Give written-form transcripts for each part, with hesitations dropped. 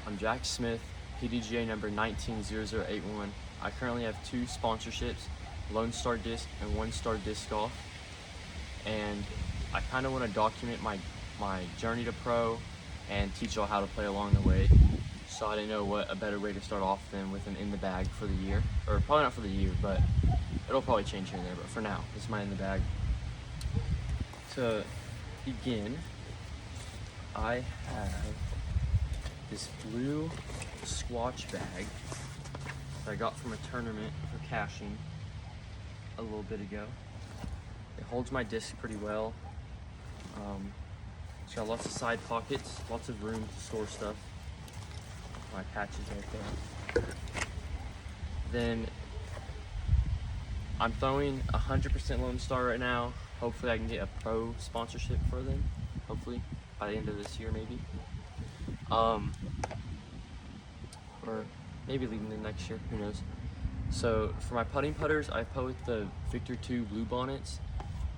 I'm Jack Smith, PDGA number 190081. I currently have 2 sponsorships, Lonestar Disc and OneStar Disc Golf, and I kind of want to document my journey to pro and teach y'all how to play along the way. So I didn't know what a better way to start off than with an in the bag for the year, or probably not for the year, but it'll probably change here and there. But for now, this is my in the bag. To begin, I have this blue Squatch bag that I got from a tournament for caching a little bit ago. It holds my disc pretty well. It's got lots of side pockets, lots of room to store stuff. My patches right there. Then I'm throwing 100% Lone Star right now. Hopefully I can get a pro sponsorship for them. Hopefully by the end of this year, maybe. Or maybe leaving the next year, who knows. So for my putting putters, I putt with the Victor 2 blue bonnets.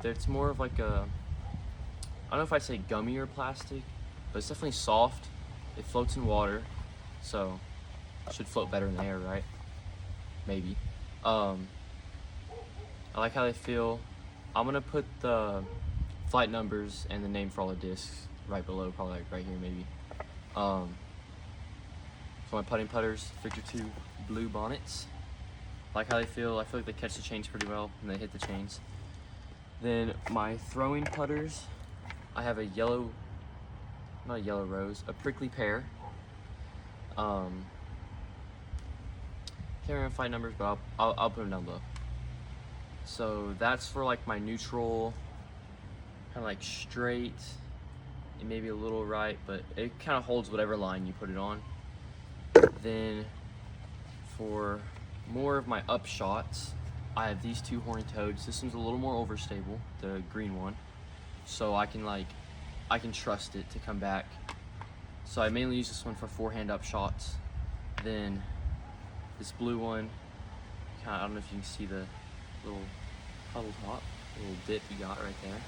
It's more of like a, I don't know if I'd say gummy or plastic, but it's definitely soft. It floats in water, so it should float better in the air, right? Maybe. I like how they feel. I'm gonna put the flight numbers and the name for all the discs right below, probably like right here maybe. So my putting putters, Victor 2 blue bonnets. I like how they feel. I feel like they catch the chains pretty well and they hit the chains. Then my throwing putters, I have a yellow, not a yellow rose, a prickly pear. Can't remember flight numbers, but I'll put them down below. So that's for like my neutral, kind of like straight, and maybe a little right, but it kind of holds whatever line you put it on. Then for more of my up shots, I have these 2 horny toads. This one's a little more overstable, the green one, so I can trust it to come back. So I mainly use this one for forehand up shots. Then this blue one, I don't know if you can see the little puddle top, little dip you got right there.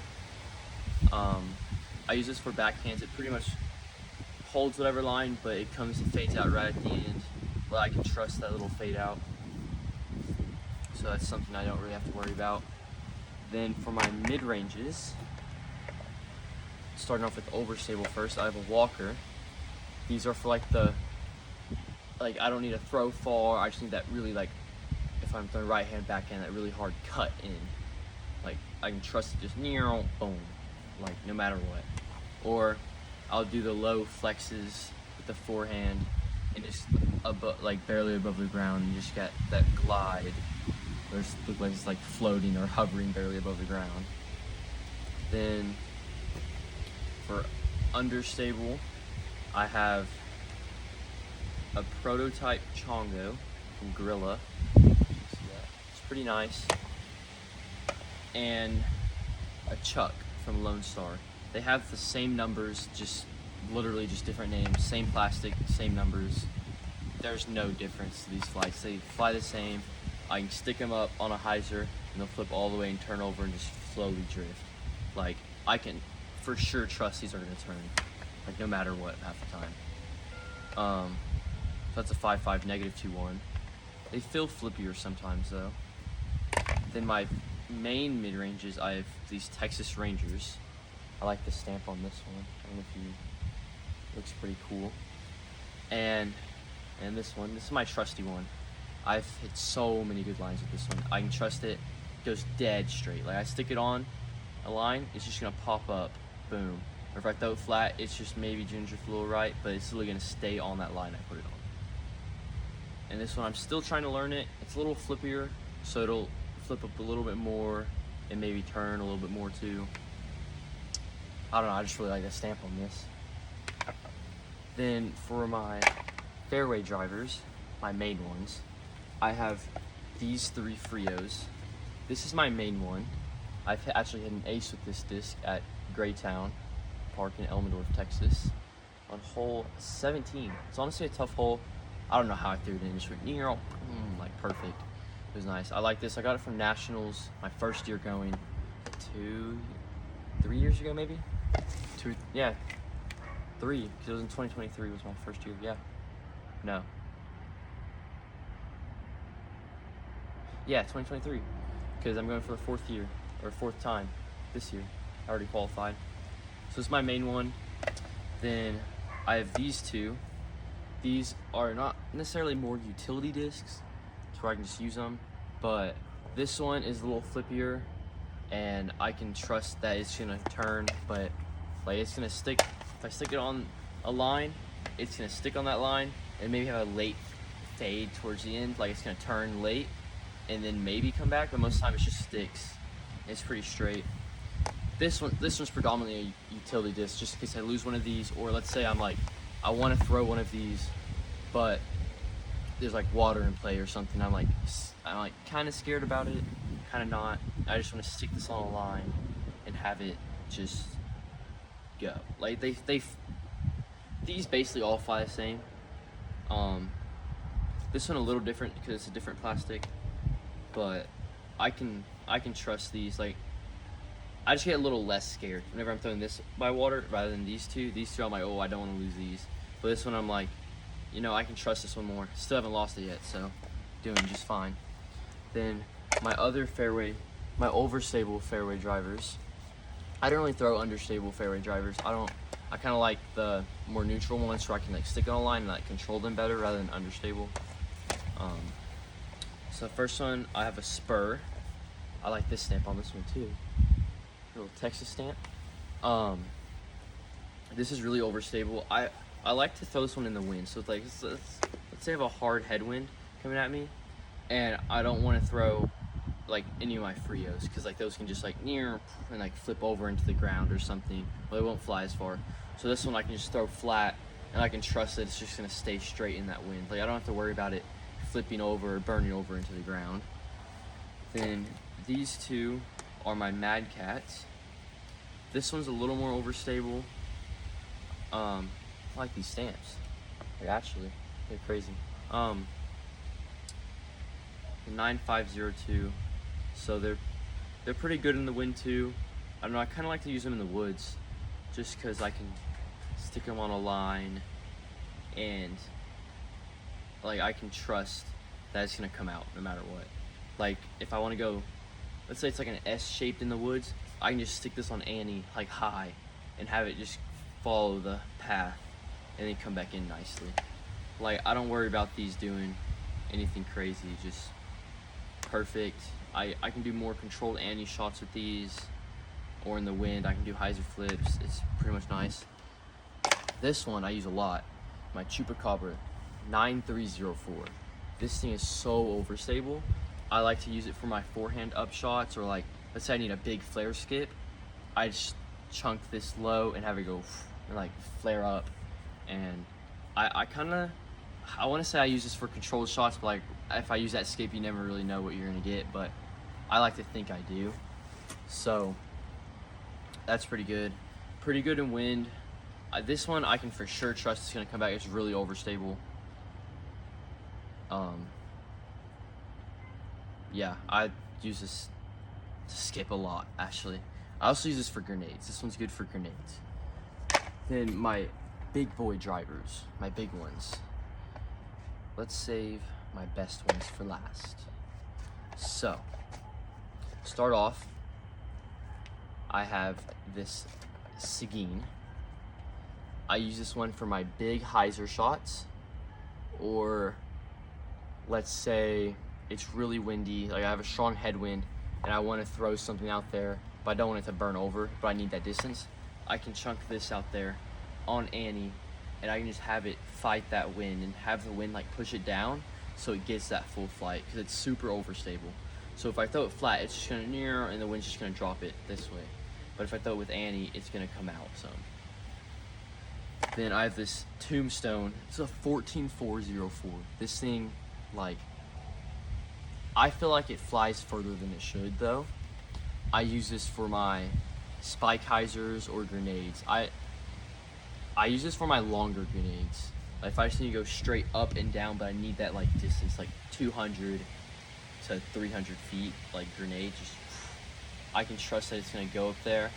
I use this for backhands. It pretty much holds whatever line, but it fades out right at the end. But I can trust that little fade out. So that's something I don't really have to worry about. Then for my mid-ranges, starting off with overstable first, I have a walker. These are for like I don't need a throw far, I just need that really, like, if I'm throwing right hand, backhand, that really hard cut in. Like, I can trust it just near, boom, like, no matter what. Or I'll do the low flexes with the forehand and just like barely above the ground, and you just get that glide. Or it looks like it's like floating or hovering barely above the ground. Then for understable, I have a prototype Chongo from Gorilla. You can see that. It's pretty nice. And a Chuck from Lonestar. They have the same numbers, just literally just different names, same plastic, same numbers. There's no difference to these flights. They fly the same. I can stick them up on a hyzer and they'll flip all the way and turn over and just slowly drift. Like, I can for sure trust these are gonna turn, like, no matter what, half the time. So that's a 5.5 -2.1. They feel flippier sometimes though. Then my main mid-ranges, I have these Texas Rangers. I like the stamp on this one. I don't know if you, looks pretty cool. And this one, this is my trusty one. I've hit so many good lines with this one. I can trust it. It goes dead straight. Like, I stick it on a line, it's just gonna pop up, boom. Or if I throw it flat, it's just maybe ginger a little right, but it's still gonna stay on that line I put it on. And this one, I'm still trying to learn it. It's a little flippier, so it'll flip up a little bit more and maybe turn a little bit more too. I don't know, I just really like the stamp on this. Then for my fairway drivers, my main ones, I have these 3 Frios. This is my main one. I've actually had an ace with this disc at Graytown Park in Elmendorf, Texas, on hole 17. It's honestly a tough hole. I don't know how I threw it in. Just like perfect. It was nice. I like this. I got it from Nationals my first year going 3 years ago maybe. 3, because it was in 2023 was my first year, yeah. No. Yeah, 2023. Because I'm going for a fourth year, or fourth time this year. I already qualified. So it's my main one. Then I have these two. These are not necessarily more utility discs, so where I can just use them. But this one is a little flippier, and I can trust that it's gonna turn, but like it's gonna stick. If I stick it on a line, it's gonna stick on that line and maybe have a late fade towards the end, like it's gonna turn late and then maybe come back, but most of the time it just sticks. It's pretty straight. This one's predominantly a utility disc, just in case I lose one of these, or let's say I'm like, I want to throw one of these, but there's like water in play or something. I'm like kind of scared about it, kind of not. I just want to stick this on a line and have it just go. Like these basically all fly the same. This one a little different because it's a different plastic, but I can trust these. Like I just get a little less scared whenever I'm throwing this by water rather than these two. These two I'm like, oh, I don't want to lose these. But this one I'm like, you know, I can trust this one more. Still haven't lost it yet, so doing just fine. Then my other fairway, my overstable fairway drivers. I don't really throw understable fairway drivers. I kind of like the more neutral ones where I can like stick on a line and like control them better rather than understable. So first one, I have a spur. I like this stamp on this one too. A little Texas stamp. This is really overstable. I like to throw this one in the wind. So it's like, let's say I have a hard headwind coming at me, and I don't want to throw like any of my Frios, because like those can just like near and like flip over into the ground or something, but they won't fly as far. So this one I can just throw flat, and I can trust that it's just gonna stay straight in that wind. Like I don't have to worry about it flipping over or burning over into the ground. Then these two are my Mad Cats. This one's a little more overstable. I like these stamps. Like actually, they're crazy. 9502. So they're pretty good in the wind too. I don't know. I kind of like to use them in the woods, just because I can stick them on a line, and like I can trust that it's gonna come out no matter what. Like if I want to go, let's say it's like an S shaped in the woods, I can just stick this on Annie like high, and have it just follow the path, and then come back in nicely. Like I don't worry about these doing anything crazy. Just perfect. I can do more controlled Annie shots with these, or in the wind I can do hyzer flips. It's pretty much nice. This one I use a lot, my Chupacabra 9304. This thing is so overstable. I like to use it for my forehand up shots, or like let's say I need a big flare skip, I just chunk this low and have it go and like flare up. And I want to say I use this for controlled shots, but like if I use that skip, you never really know what you're gonna get, but I like to think I do. So that's pretty good. Pretty good in wind. This one I can for sure trust it's gonna come back. It's really overstable. Yeah, I use this to skip a lot actually. I also use this for grenades. This one's good for grenades. Then my big boy drivers, my big ones. Let's save my best ones for last. So, start off, I have this Seguin. I use this one for my big hyzer shots, or let's say it's really windy, like I have a strong headwind and I want to throw something out there, but I don't want it to burn over, but I need that distance. I can chunk this out there on Annie, and I can just have it fight that wind and have the wind like push it down so it gets that full flight, because it's super overstable. So if I throw it flat, it's just gonna near, and the wind's just gonna drop it this way. But if I throw it with Annie, it's gonna come out some. Then I have this Tombstone. It's a 14404. This thing, like, I feel like it flies further than it should though. I use this for my spike hyzers or grenades. I use this for my longer grenades. Like if I just need to go straight up and down, but I need that like distance, like 200 to 300 feet, like grenade, just I can trust that it's gonna go up there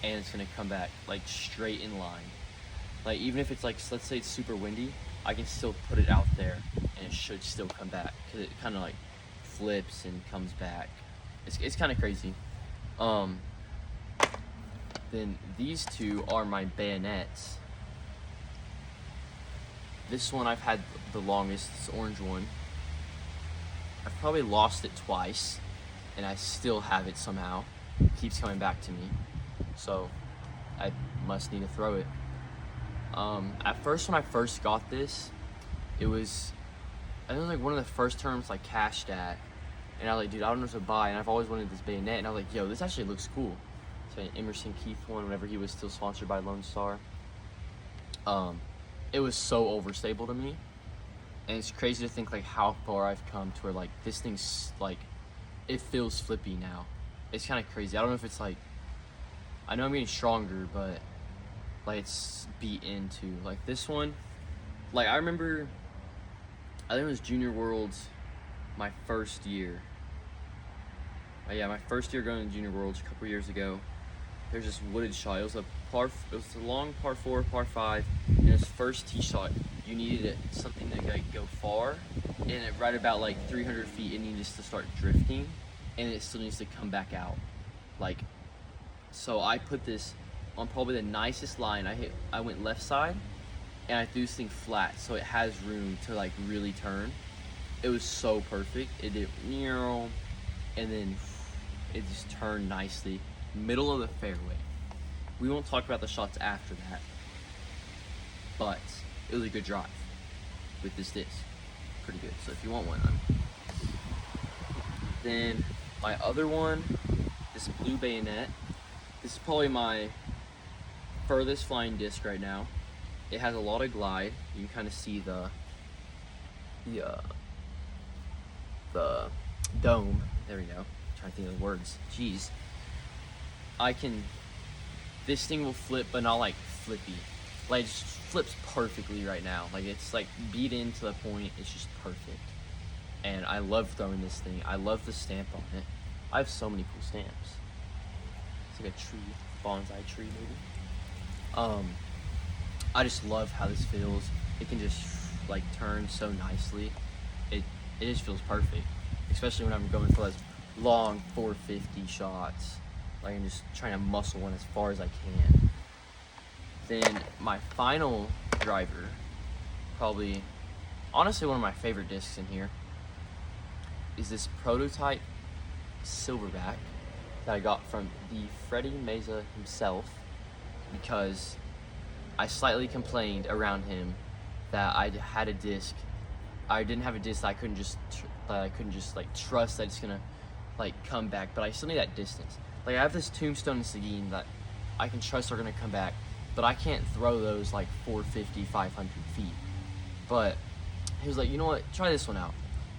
and it's gonna come back like straight in line. Like even if it's like, let's say it's super windy, I can still put it out there and it should still come back, because it kind of like flips and comes back. It's kind of crazy. Then these two are my bayonets. This one I've had the longest, this orange one. I've probably lost it twice, and I still have it somehow. It keeps coming back to me, so I must need to throw it. At first, when I first got this, it was, I think it was like one of the first terms like cashed at, and I was like, dude, I don't know what to buy, and I've always wanted this bayonet, and I was like, yo, this actually looks cool. So an Emerson Keith one, whenever he was still sponsored by Lonestar. It was so overstable to me, and it's crazy to think like how far I've come to where like this thing's like, it feels flippy now. It's kind of crazy. I don't know if it's like, I know I'm getting stronger, but like it's beat into. Like this one, like I remember, I think it was Junior Worlds, my first year. Yeah, my first year going to Junior Worlds a couple years ago. There's this wooded shot. It was a long par 4, par 5, and his first tee shot, you needed something to like go far, and at right about like 300 feet, it needs to start drifting, and it still needs to come back out. Like, so I put this on probably the nicest line. I went left side, and I threw this thing flat, so it has room to like really turn. It was so perfect. It did, and then it just turned nicely. Middle of the fairway. We won't talk about the shots after that, but it was a good drive with this disc. Pretty good. So if you want one, then my other one, this blue bayonet. This is probably my furthest flying disc right now. It has a lot of glide. You can kind of see the dome. There we go. I'm trying to think of the words. Jeez. This thing will flip, but not like flippy. Like, it just flips perfectly right now. Like, it's like beat in to the point, it's just perfect. And I love throwing this thing. I love the stamp on it. I have so many cool stamps. It's like a tree, bonsai tree maybe. I just love how this feels. It can just like turn so nicely. It just feels perfect. Especially when I'm going for those long 450 shots. Like I'm just trying to muscle one as far as I can. Then my final driver, probably, honestly one of my favorite discs in here, is this prototype silverback that I got from the Freddie Meza himself, because I slightly complained around him that I had a disc. I didn't have a disc that I couldn't just like trust that it's gonna like come back, but I still need that distance. Like I have this Tombstone and Seguin that I can trust are gonna come back, but I can't throw those like 450, 500 feet. But he was like, you know what, try this one out.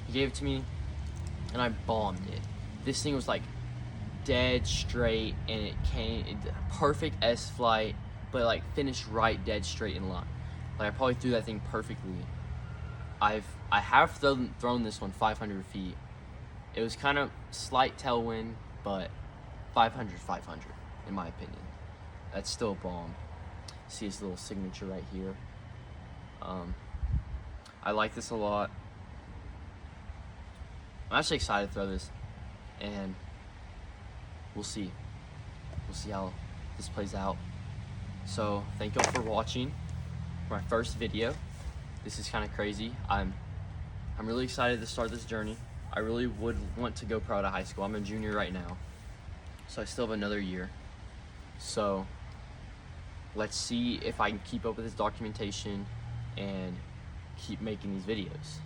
He gave it to me, and I bombed it. This thing was like dead straight, and it perfect S-flight, but like finished right dead straight in line. Like I probably threw that thing perfectly. I have thrown this one 500 feet. It was kind of slight tailwind, but 500 in my opinion. That's still a bomb. See his little signature right here. I like this a lot. I'm actually excited to throw this, and we'll see. We'll see how this plays out. So thank y'all for watching my first video. This is kind of crazy. I'm really excited to start this journey. I really would want to go pro out of high school. I'm a junior right now, so I still have another year. So let's see if I can keep up with this documentation and keep making these videos.